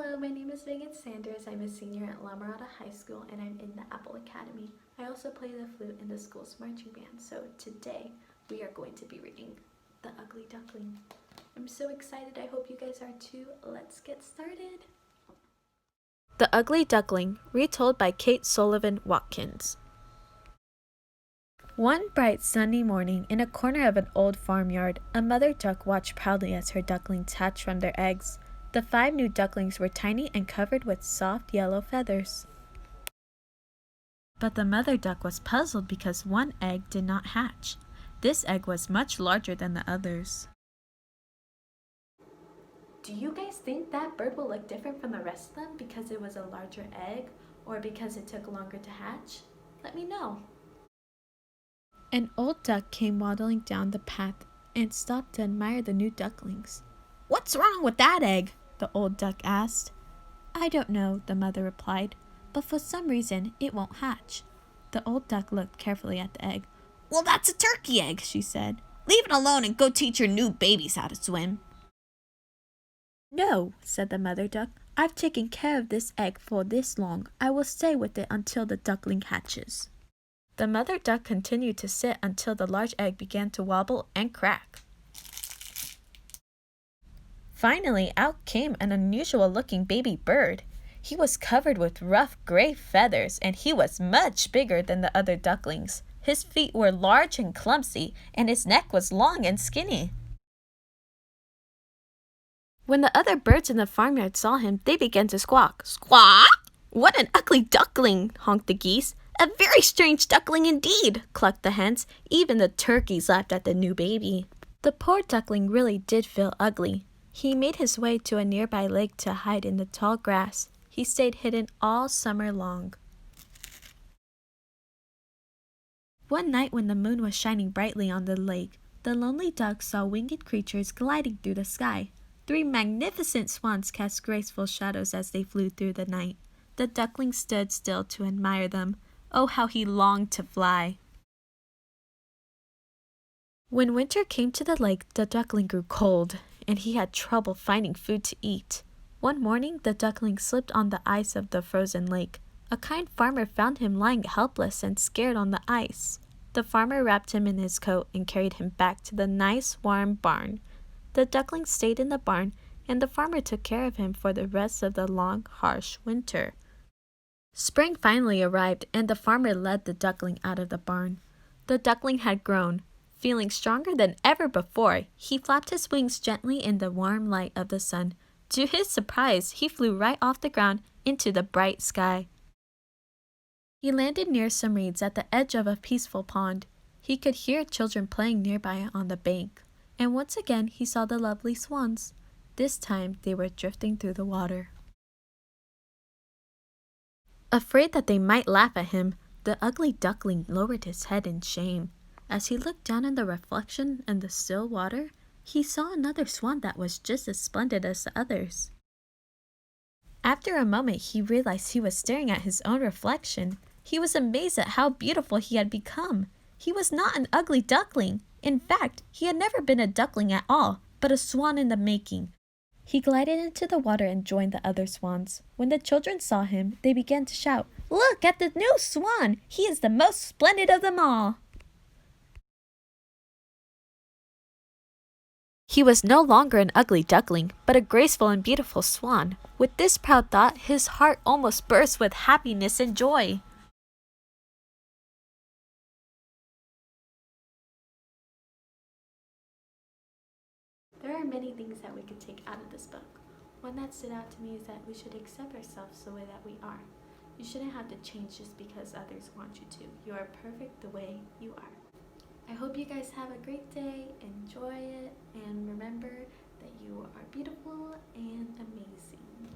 Hello, my name is Megan Sanders. I'm a senior at La Mirada High School and I'm in the Apple Academy. I also play the flute in the school's marching band. So today we are going to be reading The Ugly Duckling. I'm so excited. I hope you guys are too. Let's get started. The Ugly Duckling, retold by Kate Sullivan Watkins. One bright sunny morning, in a corner of an old farmyard, a mother duck watched proudly as her ducklings hatched from their eggs. The 5 new ducklings were tiny and covered with soft yellow feathers. But the mother duck was puzzled because one egg did not hatch. This egg was much larger than the others. Do you guys think that bird will look different from the rest of them because it was a larger egg or because it took longer to hatch? Let me know. An old duck came waddling down the path and stopped to admire the new ducklings. "What's wrong with that egg?" the old duck asked. "I don't know," the mother replied, "but for some reason it won't hatch." The old duck looked carefully at the egg. "Well, that's a turkey egg," she said. "Leave it alone and go teach your new babies how to swim." "No," said the mother duck. "I've taken care of this egg for this long. I will stay with it until the duckling hatches." The mother duck continued to sit until the large egg began to wobble and crack. Finally, out came an unusual-looking baby bird. He was covered with rough gray feathers, and he was much bigger than the other ducklings. His feet were large and clumsy, and his neck was long and skinny. When the other birds in the farmyard saw him, they began to squawk. "Squawk! What an ugly duckling!" honked the geese. "A very strange duckling indeed," clucked the hens. Even the turkeys laughed at the new baby. The poor duckling really did feel ugly. He made his way to a nearby lake to hide in the tall grass. He stayed hidden all summer long. One night when the moon was shining brightly on the lake, the lonely duck saw winged creatures gliding through the sky. 3 magnificent swans cast graceful shadows as they flew through the night. The duckling stood still to admire them. Oh, how he longed to fly! When winter came to the lake, the duckling grew cold, and he had trouble finding food to eat. One morning, the duckling slipped on the ice of the frozen lake. A kind farmer found him lying helpless and scared on the ice. The farmer wrapped him in his coat and carried him back to the nice, warm barn. The duckling stayed in the barn, and the farmer took care of him for the rest of the long, harsh winter. Spring finally arrived, and the farmer led the duckling out of the barn. The duckling had grown. Feeling stronger than ever before, he flapped his wings gently in the warm light of the sun. To his surprise, he flew right off the ground into the bright sky. He landed near some reeds at the edge of a peaceful pond. He could hear children playing nearby on the bank, and once again he saw the lovely swans. This time they were drifting through the water. Afraid that they might laugh at him, the ugly duckling lowered his head in shame. As he looked down in the reflection in the still water, he saw another swan that was just as splendid as the others. After a moment, he realized he was staring at his own reflection. He was amazed at how beautiful he had become. He was not an ugly duckling. In fact, he had never been a duckling at all, but a swan in the making. He glided into the water and joined the other swans. When the children saw him, they began to shout, "Look at the new swan! He is the most splendid of them all!" He was no longer an ugly duckling, but a graceful and beautiful swan. With this proud thought, his heart almost burst with happiness and joy. There are many things that we could take out of this book. One that stood out to me is that we should accept ourselves the way that we are. You shouldn't have to change just because others want you to. You are perfect the way you are. I hope you guys have a great day, enjoy it, and remember that you are beautiful and amazing.